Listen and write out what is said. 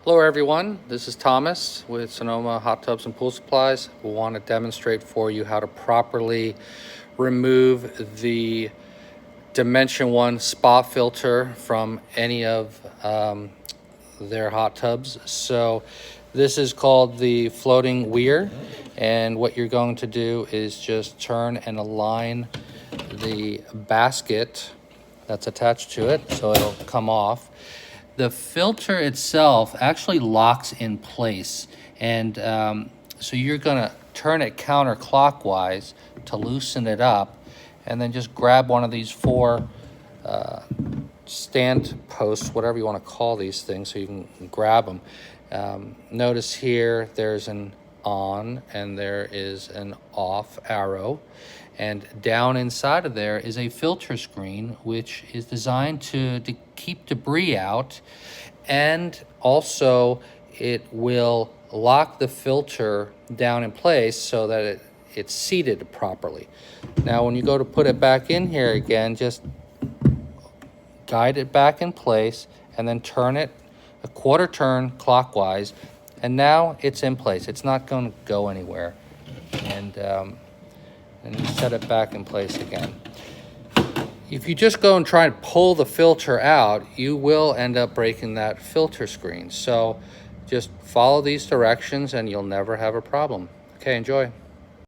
Hello everyone, this is Thomas with Sonoma Hot Tubs and Pool Supplies. We want to demonstrate for you how to properly remove the Dimension 1 spa filter from any of their hot tubs. So this is called the floating weir, and what you're going to do is just turn and align the basket that's attached to it so it'll come off. The filter itself actually locks in place, and so you're gonna turn it counterclockwise to loosen it up, and then just grab one of these four stand posts, whatever you want to call these things, so you can grab them. Notice here there's an on and there is an off arrow, and down inside of there is a filter screen which is designed to keep debris out, and also it will lock the filter down in place so that it's seated properly. Now when you go to put it back in here again, just guide it back in place and then turn it a quarter turn clockwise, and now it's in place. It's not going to go anywhere. And you set it back in place again. If you just go and try and pull the filter out, you will end up breaking that filter screen. So just follow these directions and you'll never have a problem. Okay, enjoy.